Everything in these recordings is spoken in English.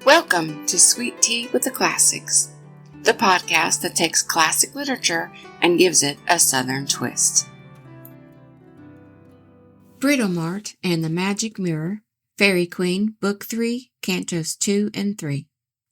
Welcome to Sweet Tea with the Classics, the podcast that takes classic literature and gives it a southern twist. Britomart and the Magic Mirror, Fairy Queen, Book 3, Cantos 2 and 3.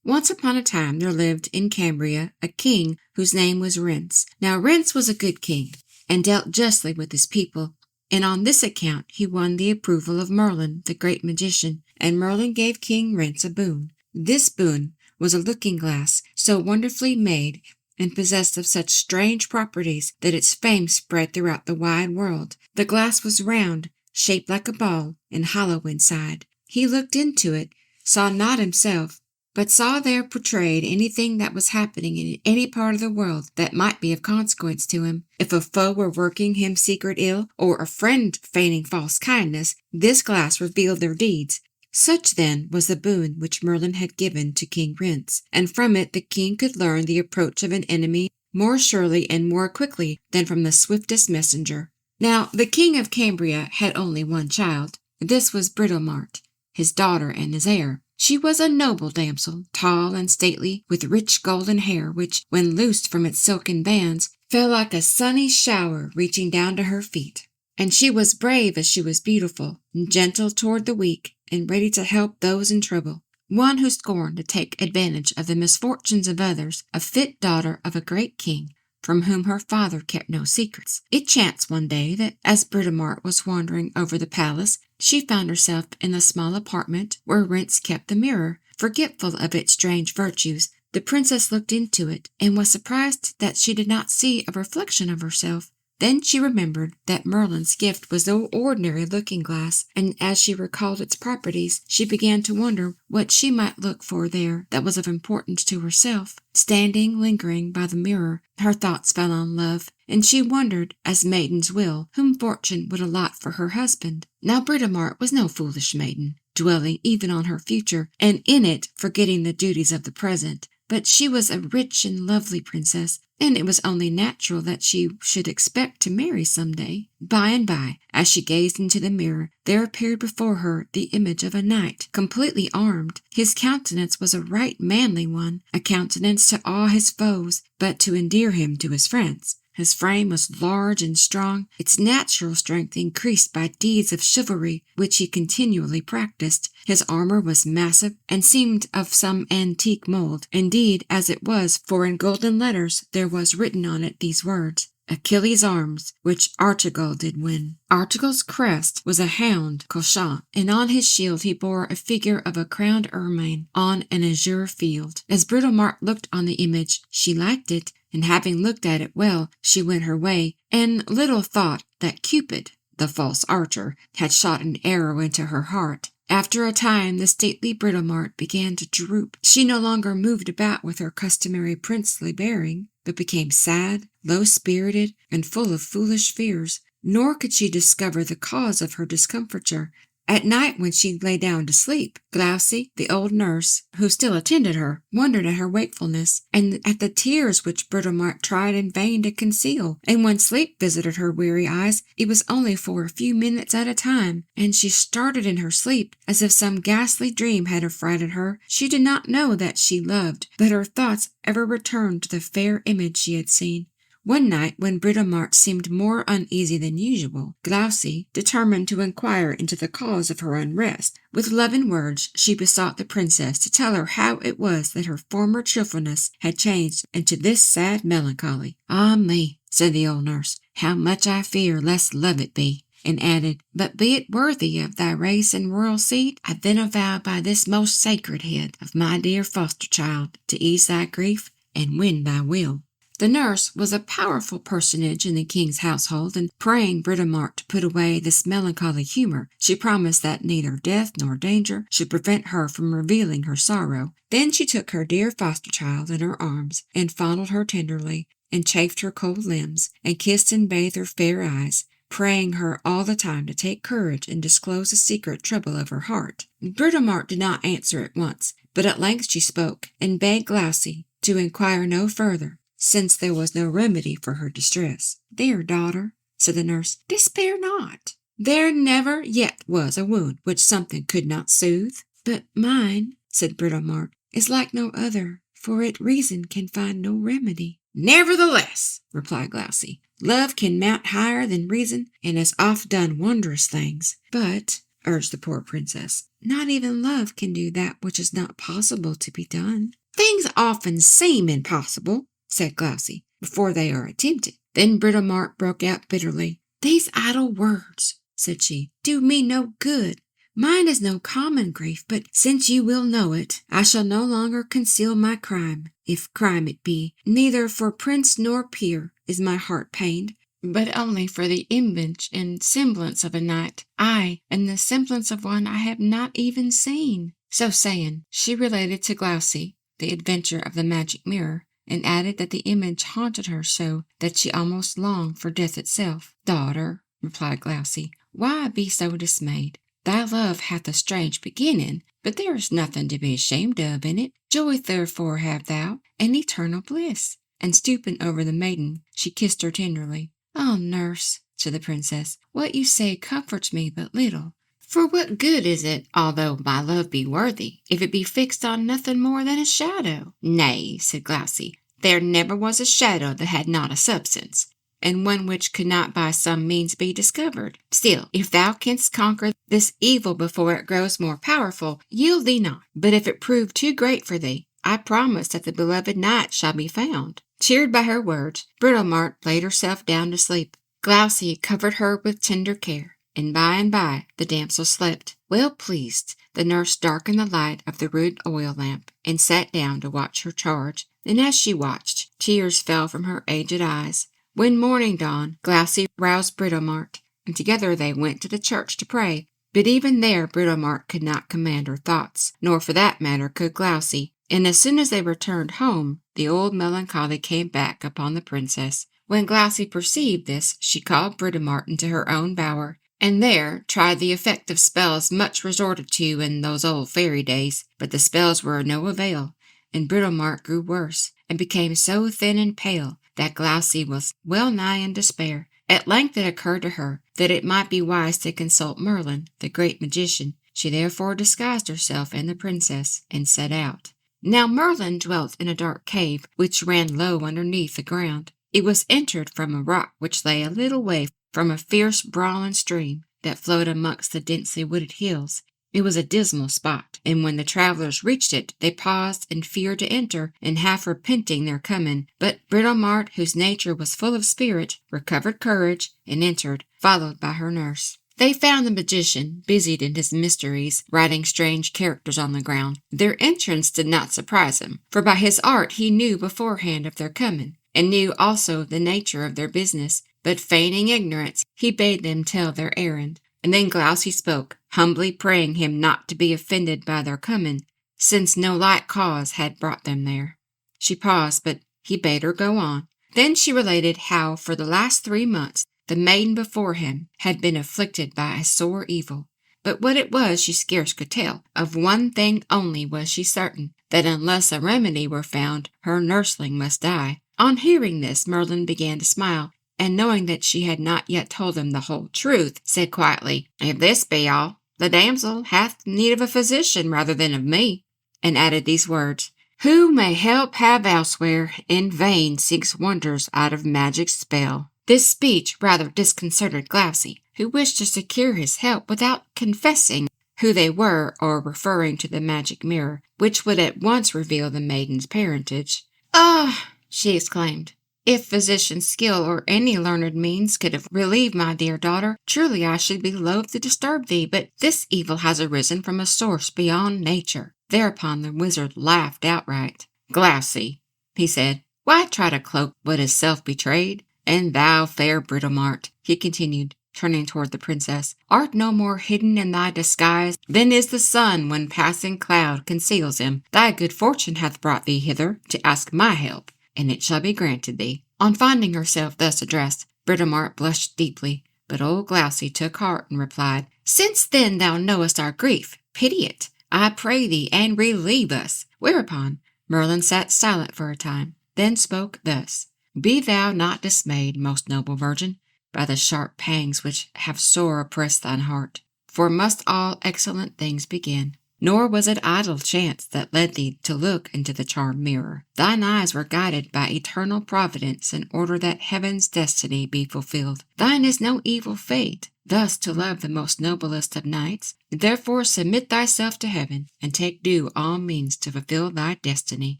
Once upon a time there lived in Cambria a king whose name was Rince. Now Rince was a good king, and dealt justly with his people, and on this account he won the approval of Merlin, the great magician, and Merlin gave King Rince a boon. This boon was a looking-glass so wonderfully made and possessed of such strange properties that its fame spread throughout the wide world. The glass was round, shaped like a ball, and hollow inside. He looked into it, saw not himself, but saw there portrayed anything that was happening in any part of the world that might be of consequence to him. If a foe were working him secret ill, or a friend feigning false kindness, this glass revealed their deeds. Such then was the boon which Merlin had given to King Rince, and from it the king could learn the approach of an enemy more surely and more quickly than from the swiftest messenger. Now the king of Cambria had only one child. This was Britomart, his daughter and his heir. She was a noble damsel, tall and stately, with rich golden hair, which, when loosed from its silken bands, fell like a sunny shower reaching down to her feet. And she was brave as she was beautiful, and gentle toward the weak, and ready to help those in trouble. One who scorned to take advantage of the misfortunes of others, a fit daughter of a great king, from whom her father kept no secrets. It chanced one day that, as Britomart was wandering over the palace, she found herself in the small apartment where Rince kept the mirror. Forgetful of its strange virtues, the princess looked into it, and was surprised that she did not see a reflection of herself. Then she remembered that Merlin's gift was no ordinary looking-glass, and as she recalled its properties, she began to wonder what she might look for there that was of importance to herself. Standing, lingering by the mirror, her thoughts fell on love, and she wondered, as maidens will, whom fortune would allot for her husband. Now Britomart was no foolish maiden, dwelling even on her future, and in it forgetting the duties of the present. But she was a rich and lovely princess, and it was only natural that she should expect to marry some day. By and by, as she gazed into the mirror, there appeared before her the image of a knight, completely armed. His countenance was a right manly one, a countenance to awe his foes, but to endear him to his friends. His frame was large and strong, its natural strength increased by deeds of chivalry which he continually practiced. His armor was massive, and seemed of some antique mold, indeed as it was, for in golden letters there was written on it these words: Achilles' arms, which Artegall did win. Artegall's crest was a hound couchant, and on his shield he bore a figure of a crowned ermine on an azure field. As Britomart looked on the image, she liked it, and having looked at it well, she went her way, and little thought that Cupid, the false archer, had shot an arrow into her heart. After a time the stately Britomart began to droop. She no longer moved about with her customary princely bearing, but became sad, low-spirited, and full of foolish fears. Nor could she discover the cause of her discomfiture. At night, when she lay down to sleep, Glaucy, the old nurse, who still attended her, wondered at her wakefulness, and at the tears which Britomart tried in vain to conceal. And when sleep visited her weary eyes, it was only for a few minutes at a time, and she started in her sleep, as if some ghastly dream had affrighted her. She did not know that she loved, but her thoughts ever returned to the fair image she had seen. One night, when Britomart seemed more uneasy than usual, Glaucy determined to inquire into the cause of her unrest. With loving words, she besought the princess to tell her how it was that her former cheerfulness had changed into this sad melancholy. "Ah me," said the old nurse, "how much I fear lest love it be," and added, "But be it worthy of thy race and royal seed, I then avow by this most sacred head of my dear foster child to ease thy grief and win thy will." The nurse was a powerful personage in the king's household, and praying Britomart to put away this melancholy humour, she promised that neither death nor danger should prevent her from revealing her sorrow. Then she took her dear foster child in her arms, and fondled her tenderly, and chafed her cold limbs, and kissed and bathed her fair eyes, praying her all the time to take courage and disclose the secret trouble of her heart. Britomart did not answer at once, but at length she spoke, and begged Glaucy to inquire no further, since there was no remedy for her distress. "Dear daughter," said the nurse, "despair not. There never yet was a wound which something could not soothe. But mine said Britomart, is like no other, for it reason can find no remedy. Nevertheless, replied Gloucester, love can mount higher than reason, and has oft done wondrous things. But, urged the poor princess, not even love can do that which is not possible to be done. Things often seem impossible, said Gloucester, before they are attempted. Then Britomart broke out bitterly. These idle words, said she, do me no good. Mine is no common grief, but since you will know it, I shall no longer conceal my crime, if crime it be. Neither for prince nor peer is my heart pained, but only for the image and semblance of a knight, aye, and the semblance of one I have not even seen. So saying, she related to Gloucester the adventure of the magic mirror, and added that the image haunted her so that she almost longed for death itself. Daughter, replied Gloucester, why be so dismayed? Thy love hath a strange beginning, but there is nothing to be ashamed of in it. Joy therefore have thou, and eternal bliss. And stooping over the maiden, she kissed her tenderly. Oh, nurse, said the princess, what you say comforts me but little. For what good is it, although my love be worthy, if it be fixed on nothing more than a shadow? Nay, said Gloucester, there never was a shadow that had not a substance, and one which could not by some means be discovered. Still, if thou canst conquer this evil before it grows more powerful, yield thee not. But if it prove too great for thee, I promise that the beloved knight shall be found. Cheered by her words, Britomart laid herself down to sleep. Gloucester covered her with tender care, and by the damsel slept. Well pleased, the nurse darkened the light of the rude oil lamp, and sat down to watch her charge. And as she watched, tears fell from her aged eyes. When morning dawned, Gloucester roused Britomart, and together they went to the church to pray. But even there Britomart could not command her thoughts, nor for that matter could Gloucester. And as soon as they returned home, the old melancholy came back upon the princess. When Gloucester perceived this, she called Britomart into her own bower, and there tried the effect of spells much resorted to in those old fairy days. But the spells were of no avail, and Britomart grew worse, and became so thin and pale that Gloucester was well nigh in despair. At length it occurred to her that it might be wise to consult Merlin, the great magician. She therefore disguised herself and the princess, and set out. Now Merlin dwelt in a dark cave which ran low underneath the ground. It was entered from a rock which lay a little way from a fierce brawling stream that flowed amongst the densely wooded hills. It was a dismal spot, and when the travellers reached it, they paused and feared to enter, and half repenting their coming. But Britomart, whose nature was full of spirit, recovered courage, and entered, followed by her nurse. They found the magician busied in his mysteries, writing strange characters on the ground. Their entrance did not surprise him, for by his art he knew beforehand of their coming, and knew also the nature of their business. But feigning ignorance, he bade them tell their errand. And then Gloucester spoke, humbly praying him not to be offended by their coming, since no light cause had brought them there. She paused, but he bade her go on. Then she related how for the last 3 months the maiden before him had been afflicted by a sore evil. But what it was she scarce could tell. Of one thing only was she certain, that unless a remedy were found, her nursling must die. On hearing this, Merlin began to smile, and knowing that she had not yet told him the whole truth, said quietly, If this be all, the damsel hath need of a physician rather than of me, and added these words, Who may help have elsewhere, in vain seeks wonders out of magic's spell. This speech rather disconcerted Gloucester, who wished to secure his help without confessing who they were or referring to the magic mirror, which would at once reveal the maiden's parentage. Ah, she exclaimed, if physician's skill or any learned means could have relieved my dear daughter, truly I should be loath to disturb thee, but this evil has arisen from a source beyond nature. Thereupon the wizard laughed outright. Gloucester, he said, why try to cloak what is self-betrayed? And thou, fair Britomart, he continued, turning toward the princess, art no more hidden in thy disguise than is the sun when passing cloud conceals him. Thy good fortune hath brought thee hither to ask my help, and it shall be granted thee. On finding herself thus addressed, Britomart blushed deeply, but old Gloucester took heart and replied, Since then thou knowest our grief, pity it, I pray thee, and relieve us. Whereupon Merlin sat silent for a time, then spoke thus, Be thou not dismayed, most noble virgin, by the sharp pangs which have sore oppressed thine heart, for must all excellent things begin nor was it idle chance that led thee to look into the charmed mirror. Thine eyes were guided by eternal providence in order that heaven's destiny be fulfilled. Thine is no evil fate, thus to love the most noblest of knights. Therefore submit thyself to heaven, and take due all means to fulfill thy destiny.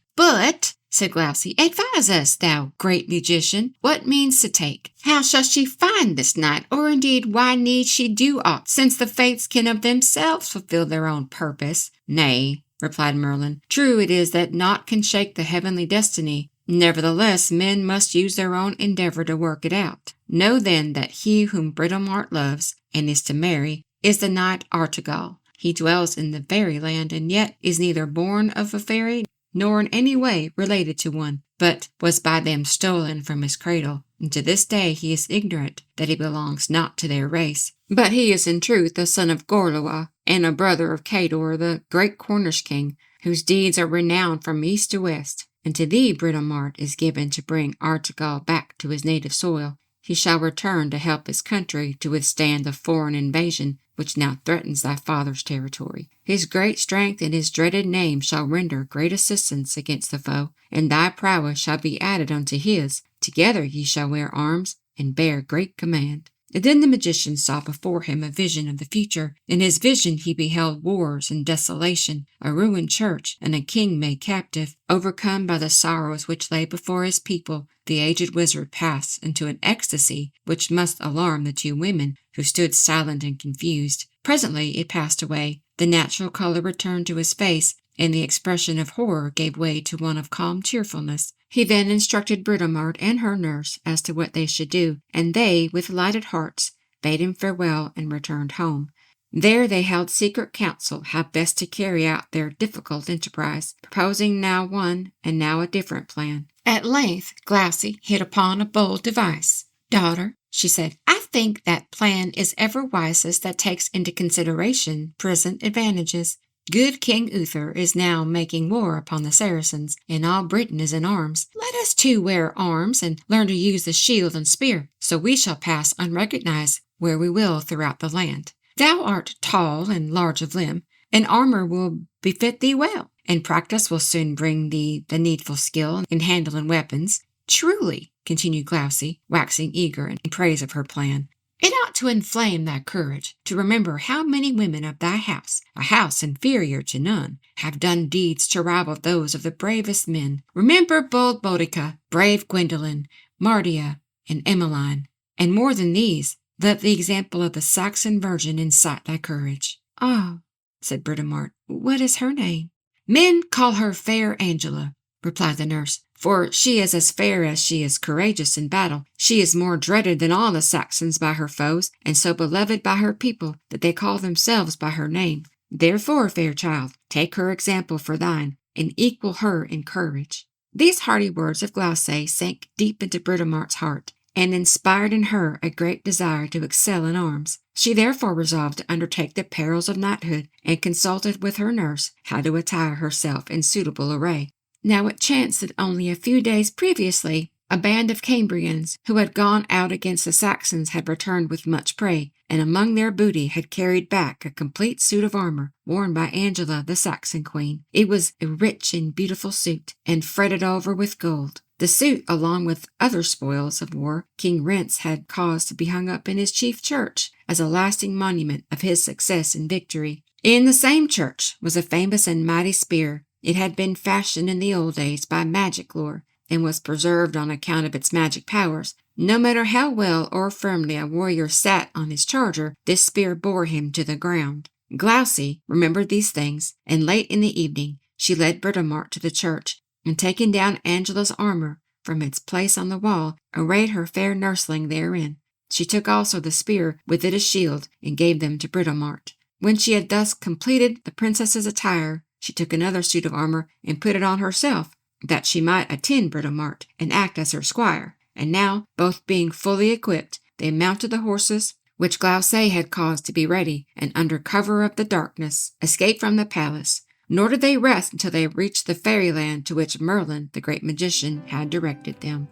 But, said Glowsy, advise us, thou great magician, what means to take? How shall she find this knight, or indeed why need she do aught, since the fates can of themselves fulfill their own purpose? Nay, replied Merlin, true it is that naught can shake the heavenly destiny. Nevertheless, men must use their own endeavour to work it out. Know then that he whom Britomart loves, and is to marry, is the knight Artegall. He dwells in the fairyland, and yet is neither born of a fairy, nor in any way related to one, but was by them stolen from his cradle, and to this day he is ignorant that he belongs not to their race. But he is in truth a son of Gorlois, and a brother of Cador, the great Cornish king, whose deeds are renowned from east to west. And to thee, Britomart, is given to bring Artegall back to his native soil. He shall return to help his country to withstand the foreign invasion which now threatens thy father's territory. His great strength and his dreaded name shall render great assistance against the foe, and thy prowess shall be added unto his. Together ye shall wear arms, and bear great command. And then the magician saw before him a vision of the future. In his vision he beheld wars and desolation, a ruined church, and a king made captive. Overcome by the sorrows which lay before his people, the aged wizard passed into an ecstasy which must alarm the two women, who stood silent and confused. Presently it passed away. The natural colour returned to his face, and the expression of horror gave way to one of calm cheerfulness. He then instructed Britomart and her nurse as to what they should do, and they, with lighted hearts, bade him farewell and returned home. There they held secret counsel how best to carry out their difficult enterprise, proposing now one and now a different plan. At length Glowsy hit upon a bold device. Daughter, she said, I think that plan is ever wisest that takes into consideration present advantages. Good King Uther is now making war upon the Saracens, and all Britain is in arms. Let us too wear arms and learn to use the shield and spear, so we shall pass unrecognized where we will throughout the land. Thou art tall and large of limb, and armour will befit thee well, and practice will soon bring thee the needful skill in handling weapons. Truly, continued Glowsy, waxing eager in praise of her plan, it ought to inflame thy courage to remember how many women of thy house, a house inferior to none, have done deeds to rival those of the bravest men. Remember bold Boudica, brave Gwendolen, Mardia, and Emmeline, and more than these, let the example of the Saxon virgin incite thy courage. Ah, said Britomart, what is her name? Men call her Fair Angela, replied the nurse, for she is as fair as she is courageous in battle. She is more dreaded than all the Saxons by her foes, and so beloved by her people that they call themselves by her name. Therefore, fair child, take her example for thine, and equal her in courage. These hearty words of Glowsy sank deep into Britomart's heart, and inspired in her a great desire to excel in arms. She therefore resolved to undertake the perils of knighthood, and consulted with her nurse how to attire herself in suitable array. Now it chanced that only a few days previously a band of Cambrians who had gone out against the Saxons had returned with much prey, and among their booty had carried back a complete suit of armour worn by Angela, the Saxon queen. It was a rich and beautiful suit, and fretted over with gold. The suit, along with other spoils of war, King Rience had caused to be hung up in his chief church as a lasting monument of his success and victory. In the same church was a famous and mighty spear. It had been fashioned in the old days by magic lore, and was preserved on account of its magic powers. No matter how well or firmly a warrior sat on his charger, this spear bore him to the ground. Glowsy remembered these things, and late in the evening she led Britomart to the church, and taking down Angela's armour from its place on the wall, arrayed her fair nursling therein. She took also the spear with it a shield, and gave them to Britomart. When she had thus completed the princess's attire, she took another suit of armour and put it on herself, that she might attend Britomart and act as her squire. And now, both being fully equipped, they mounted the horses, which Glowsy had caused to be ready, and under cover of the darkness, escaped from the palace. Nor did they rest until they reached the fairyland to which Merlin, the great magician, had directed them.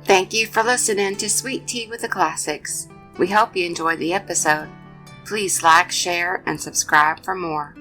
Thank you for listening to Sweet Tea with the Classics. We hope you enjoyed the episode. Please like, share, and subscribe for more.